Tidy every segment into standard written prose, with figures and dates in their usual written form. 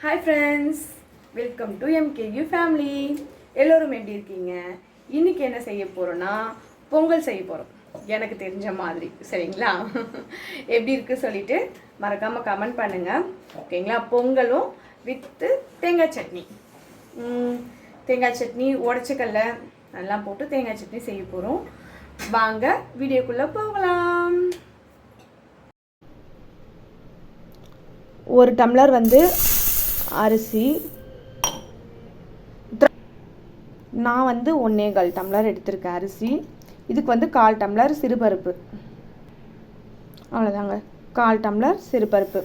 Hi friends, welcome to MKU family. எல்லோரும் எப்படி இருக்கீங்க? இன்னைக்கு என்ன செய்ய போறோம்னா பொங்கல் செய்ய போறோம். எனக்கு தெரிஞ்ச மாதிரி சரிங்களா? எப்படி இருக்கு சொல்லிட்டு மறக்காம கமெண்ட் பண்ணுங்க. ஓகேங்களா? பொங்கலும் வித் தேங்காய் சட்னி. தேங்காய் சட்னி உடைச்சக்கல்ல நல்லா போட்டு தேங்காய் சட்னி செய்ய போறோம். வாங்க வீடியோக்குள்ள போகலாம். ஒரு டம்ளர் அரிசி, நான் 1.25 டம்ளர் எடுத்திருக்கேன் அரிசி. இதுக்கு 1/4 டம்ளர் சிறுபருப்பு, அவ்வளோதாங்க. 1/4 டம்ளர் சிறுபருப்பு,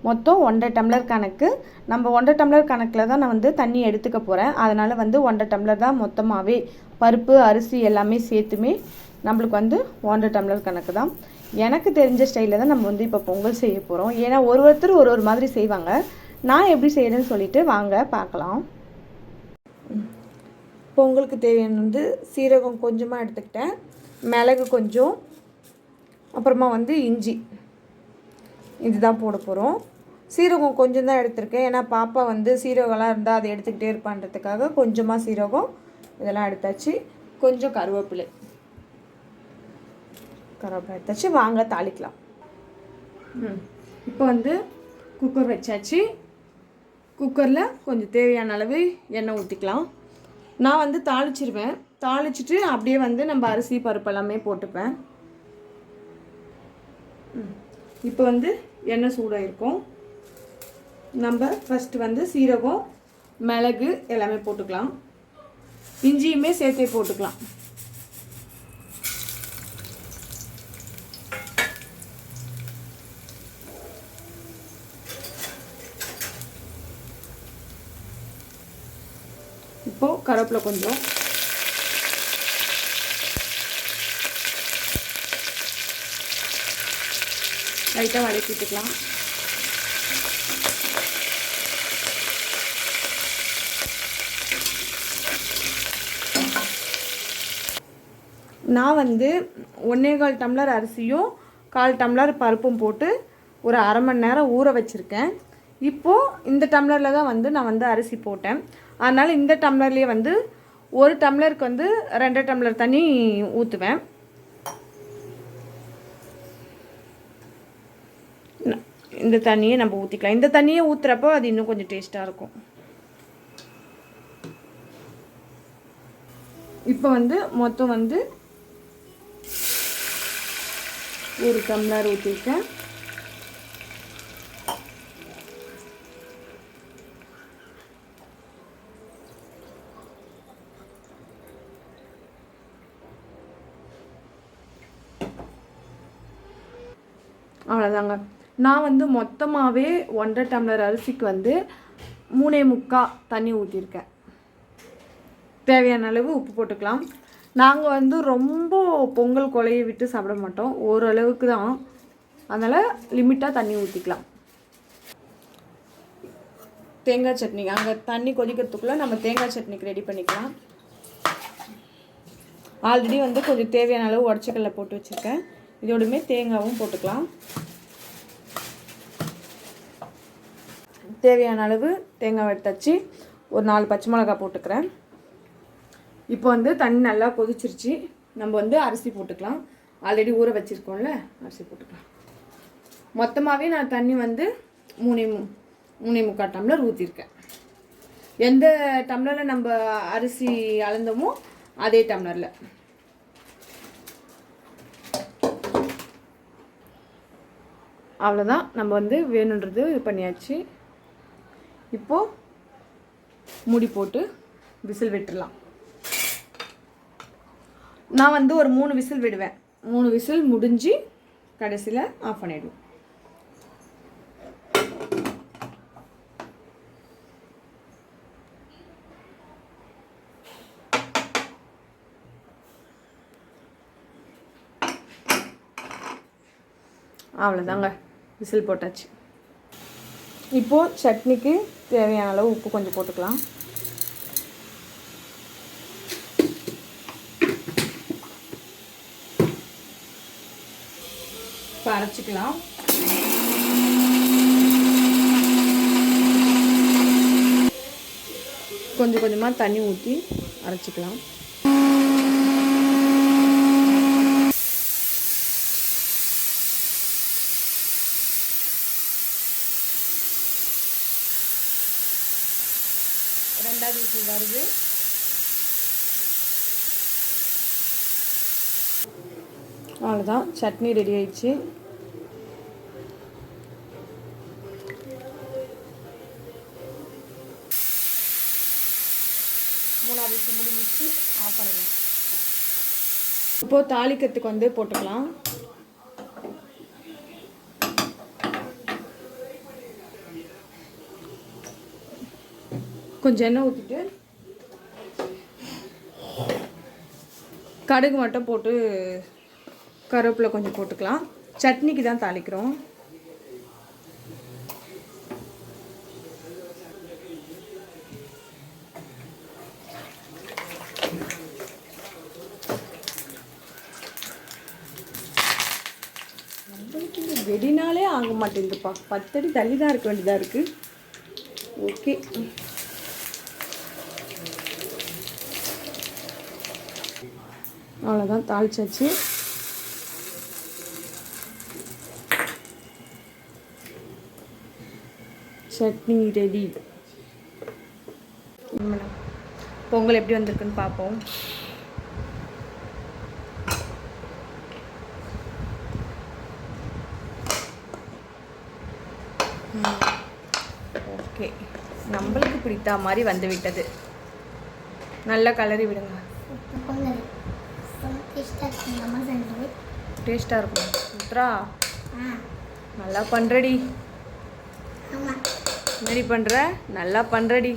மொத்தம் 1.5 டம்ளர் கணக்கு. நம்ம 1.5 டம்ளர் கணக்கில் தான் நான் தண்ணி எடுத்துக்க போகிறேன். அதனால் 1.5 டம்ளர் தான் மொத்தமாகவே பருப்பு அரிசி எல்லாமே சேர்த்துமே நம்மளுக்கு 1.5 டம்ளர் கணக்கு தான். எனக்கு தெரிஞ்ச ஸ்டைலில் தான் நம்ம இப்போ பொங்கல் செய்ய போகிறோம். ஏன்னா ஒருத்தர் ஒரு மாதிரி செய்வாங்க. நான் எப்படி செய்கிறேன்னு சொல்லிட்டு வாங்க பார்க்கலாம். பொங்கலுக்கு தேவையான சீரகம் கொஞ்சமாக எடுத்துக்கிட்டேன், மிளகு கொஞ்சம், அப்புறமா இஞ்சி, இதுதான் போட போகிறோம். சீரகம் கொஞ்சம் தான் எடுத்திருக்கேன். ஏன்னா பாப்பா சீரகம்லாம் இருந்தால் அதை எடுத்துக்கிட்டே இருப்பான்றதுக்காக கொஞ்சமாக சீரகம் இதெல்லாம் எடுத்தாச்சு. கொஞ்சம் கருவேப்பிலை எடுத்தாச்சு. வாங்க தாளிக்கலாம். இப்போ குக்கர் வச்சாச்சு. குக்கரில் கொஞ்சம் தேவையான அளவு எண்ணெய் ஊற்றிக்கலாம். நான் தாளிச்சிருவேன். தாளிச்சிட்டு அப்படியே நம்ம அரிசி பருப்பு எல்லாமே போட்டுப்பேன். இப்போ எண்ணெய் சூடாக இருக்கும். நம்ம ஃபஸ்ட்டு சீரகம் மிளகு எல்லாமே போட்டுக்கலாம். இஞ்சியுமே சேர்த்தே போட்டுக்கலாம். இப்போது கருவேப்பிலை கொஞ்சம், லைட்டாக வதக்கிட்டுக்கலாம். நான் 1.25 டம்ளர் அரிசியும் 1/4 டம்ளர் பருப்பும் போட்டு ஒரு அரை மணி நேரம் ஊற வச்சுருக்கேன். இப்போது இந்த டம்ளரில் தான் நான் அரிசி போட்டேன். அதனால் இந்த டம்ளர்லேயே ஒரு டம்ளருக்கு 2 டம்ளர் தண்ணி ஊற்றுவேன். இந்த தண்ணியை நம்ம ஊற்றிக்கலாம். இந்த தண்ணியை ஊற்றுறப்போ அது இன்னும் கொஞ்சம் டேஸ்ட்டாக இருக்கும். இப்போ மொத்தம் 1 டம்ளர் ஊற்றிருக்கேன். அவ்வளோதாங்க. நான் மொத்தமாகவே 1.5 டம்ளர் அரிசிக்கு 3.25 தண்ணி ஊற்றிருக்கேன். தேவையான அளவு உப்பு போட்டுக்கலாம். நாங்கள் ரொம்ப பொங்கல் கொலையை விட்டு சாப்பிட மாட்டோம், ஓரளவுக்கு தான். அதனால் லிமிட்டாக தண்ணி ஊற்றிக்கலாம். தேங்காய் சட்னி அங்கே தண்ணி கொதிக்கிறதுக்குள்ளே நம்ம தேங்காய் சட்னிக்கு ரெடி பண்ணிக்கலாம். ஆல்ரெடி கொஞ்சம் தேவையான அளவு உடச்சக்கல்ல போட்டு வச்சுருக்கேன். இதோடுமே தேங்காயும் போட்டுக்கலாம். தேவையான அளவு தேங்காய் எடுத்தாச்சு. ஒரு 4 பச்சை மிளகாய் போட்டுக்கிறேன். இப்போ தண்ணி நல்லா கொதிச்சிருச்சு. நம்ம அரிசி போட்டுக்கலாம். ஆல்ரெடி ஊற வச்சுருக்கோம்ல, அரிசி போட்டுக்கலாம். மொத்தமாகவே நான் தண்ணி 3.25 டம்ளர் ஊற்றிருக்கேன். எந்த டம்ளரில் நம்ம அரிசி அளந்தோமோ அதே டம்ளரில். அவ்வளோதான். நம்ம வேணுன்றது இது பண்ணியாச்சு. இப்போது மூடி போட்டு விசில் விட்டுடலாம். நான் ஒரு 3 விசில் விடுவேன். 3 விசில் முடிஞ்சு கடைசியில் ஆஃப் பண்ணிவிடுவேன். அவ்வளோதாங்க, விசில் போட்டாச்சு. இப்போது சட்னிக்கு தேவையான அளவு உப்பு கொஞ்சம் போட்டுக்கலாம். அரைச்சிக்கலாம். கொஞ்சம் கொஞ்சமாக தண்ணி ஊற்றி அரைச்சிக்கலாம். ரெண்டாவது விசில் வருது. அவ்வளோதான், சட்னி ரெடி ஆயிடுச்சு. மூணாவது விசில் முடிஞ்சிச்சு, ஆஃப் பண்ணிடலாம். இப்போது தாளிக்கிறதுக்கு வந்து போட்டுக்கலாம். கொஞ்சம் எண்ணெய் ஊற்றிட்டு கடுகு மட்டும் போட்டு கருவேப்பிலை கொஞ்சம் போட்டுக்கலாம். சட்னிக்கு தான் தாளிக்கிறோம். நம்மளுக்கு இந்த வெடினாலே ஆக மாட்டேங்குதுப்பா. 10 அடி தள்ளி தான் இருக்க வேண்டியதாக இருக்குது. ஓகே, அவ்வளோதான், தாளிச்சாச்சு. சட்னி ரெடி. பொங்கல் எப்படி வந்திருக்குன்னு பார்ப்போம். ஓகே, நம்மளுக்கு பிடித்த மாதிரி வந்து விட்டது. நல்லா கலரி விடுங்க. டேஸ்ட்டாக இருக்கும். உத்ரா நல்லா பண்ணுறடி. என்னடி பண்ணுற? நல்லா பண்ணுறடி.